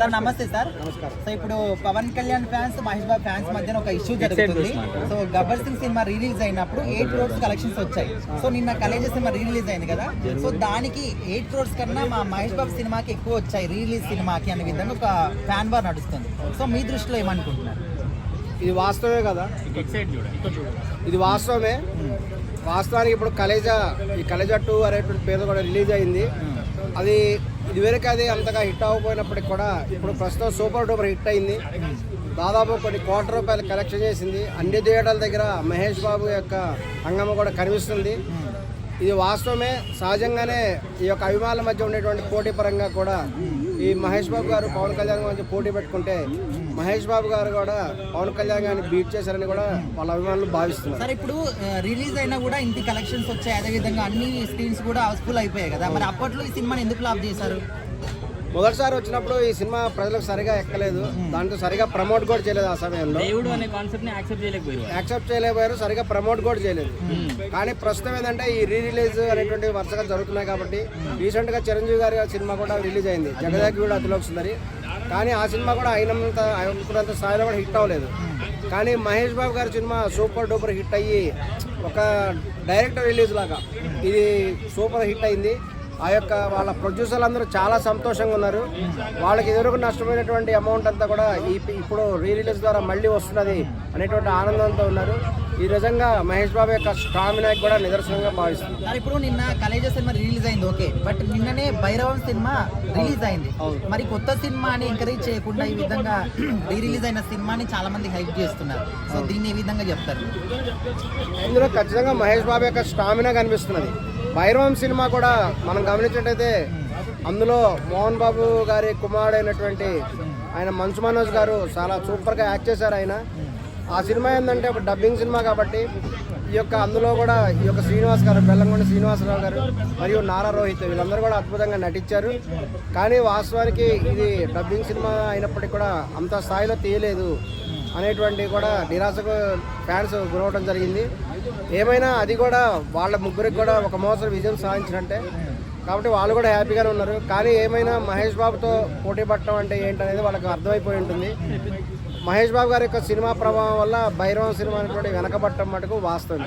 Sir నమస్తే sir. So ఇప్పుడు Pawan Kalyan fans Mahesh Babu fans మధ్యన ఒక ఇష్యూ జరుగుతుంది. So Gabbar Singh cinema release అయినప్పుడు 8 crores కలెక్షన్స్ వచ్చాయి. సో నిన్న కలేజా సినిమా రిలీజ్ అయింది కదా, సో దానికి 8 crores కన్నా మా మహేష్ బాబు సినిమాకి ఎక్కువ వచ్చాయి రిలీజ్ సినిమాకి అనే విధంగా ఒక ఫ్యాన్ వార్ నడుస్తుంది. సో మీ దృష్టిలో ఏమనుకుంటున్నారు? ఇది వాస్తవమే కదా, ఇది వాస్తవమే. వాస్తవానికి ఇప్పుడు కలేజా 2 అనేటువంటి పేరు కూడా రిలీజ్ అయింది. అది ఇదివరకు అది అంతగా హిట్ అవ్వకపోయినప్పటికి కూడా ఇప్పుడు ప్రస్తుతం సూపర్ డూపర్ హిట్ అయింది. దాదాపు కొన్ని ₹1,00,00,000 కలెక్షన్ చేసింది. అన్ని థియేటర్ల దగ్గర మహేష్ బాబు యొక్క హంగామా కూడా కనిపిస్తుంది. ఇది వాస్తవమే. సహజంగానే ఈ యొక్క అభిమానుల మధ్య ఉండేటువంటి పోటీ పరంగా కూడా ఈ మహేష్ బాబు గారు పవన్ కళ్యాణ్ మధ్య పోటీ పెట్టుకుంటే మహేష్ బాబు గారు కూడా పవన్ కళ్యాణ్ గారిని బీట్ చేశారని కూడా వాళ్ళ అభిమానులు భావిస్తున్నారు. సార్ ఇప్పుడు రిలీజ్ అయినా కూడా ఇంటి కలెక్షన్స్ వచ్చాయి, అదేవిధంగా అన్ని స్క్రీన్స్ కూడా హౌస్ఫుల్ అయిపోయాయి కదా, మరి అప్పట్లో ఈ సినిమాని ఎందుకు ఫ్లాప్ చేశారు? మొదటిసారి వచ్చినప్పుడు ఈ సినిమా ప్రజలకు సరిగా ఎక్కలేదు, దాంట్లో సరిగా ప్రమోట్ కూడా చేయలేదు. ఆ సమయంలో దేవుడు అనే కాన్సెప్ట్ ని యాక్సెప్ట్ చేయలేకపోయారు, సరిగా ప్రమోట్ కూడా చేయలేదు. కానీ ప్రస్తుతం ఏంటంటే ఈ రిలీజ్ అనేటువంటి వరుసగా జరుగుతున్నాయి కాబట్టి రీసెంట్ గా చిరంజీవి గారి సినిమా కూడా రిలీజ్ అయింది, జగదాకి కూడా అతిలోకి సుందరి. కానీ ఆ సినిమా కూడా అనుకున్నంత స్థాయిలో కూడా హిట్ అవ్వలేదు. కానీ మహేష్ బాబు గారి సినిమా సూపర్ డూపర్ హిట్ అయ్యి ఒక డైరెక్టర్ రిలీజ్ లాగా ఇది సూపర్ హిట్ అయింది. ఆ యొక్క వాళ్ళ ప్రొడ్యూసర్లు అందరూ చాలా సంతోషంగా ఉన్నారు. వాళ్ళకి ఎదురుకు నష్టమైనటువంటి అమౌంట్ అంతా కూడా ఇప్పుడు రిలీజ్ ద్వారా మళ్ళీ వస్తున్నది అనేటువంటి ఆనందంతో ఉన్నారు. ఈ నిజంగా మహేష్ బాబు యొక్క స్టామినాకి కూడా నిదర్శనంగా భావిస్తుంది. ఇప్పుడు నిన్న కలేజా సినిమా రిలీజ్ అయింది, ఓకే, బట్ నిన్ననే భైరవం సినిమా రిలీజ్ అయింది. మరి కొత్త సినిమాని ఎంకరేజ్ చేయకుండా ఈ విధంగా రిలీజ్ అయిన సినిమాని చాలా మంది హైప్ చేస్తున్నారు. సో దీన్ని ఏ విధంగా చెప్తారు? ఇందులో ఖచ్చితంగా మహేష్ బాబు యొక్క స్టామినా కనిపిస్తున్నది. భైరవం సినిమా కూడా మనం గమనించినట్టయితే అందులో మోహన్ బాబు గారి కుమారుడైనటువంటి ఆయన మంచు మనోజ్ గారు చాలా సూపర్గా యాక్ట్ చేశారు. ఆయన ఆ సినిమా ఏంటంటే ఒక డబ్బింగ్ సినిమా కాబట్టి ఈ యొక్క అందులో కూడా ఈ యొక్క శ్రీనివాస్ గారు, బెల్లంకొండ శ్రీనివాసరావు గారు మరియు నారా రోహిత్ వీళ్ళందరూ కూడా అద్భుతంగా నటించారు. కానీ వాస్తవానికి ఇది డబ్బింగ్ సినిమా అయినప్పటికీ కూడా అంత స్థాయిలో తీయలేదు అనేటువంటి కూడా నిరాశకు ఫ్యాన్స్ గురవడం జరిగింది. ఏమైనా అది కూడా వాళ్ళ ముగ్గురికి కూడా ఒక మోస్తరు విజయం సాధించినట్టే కాబట్టి వాళ్ళు కూడా హ్యాపీగానే ఉన్నారు. కానీ ఏమైనా మహేష్ బాబుతో పోటీ పడటం అంటే ఏంటనేది వాళ్ళకి అర్థమైపోయి ఉంటుంది. మహేష్ బాబు గారి యొక్క సినిమా ప్రభావం వల్ల భైరవం సినిమా అనేటువంటి వెనకబట్టడం మటుకు వాస్తవం.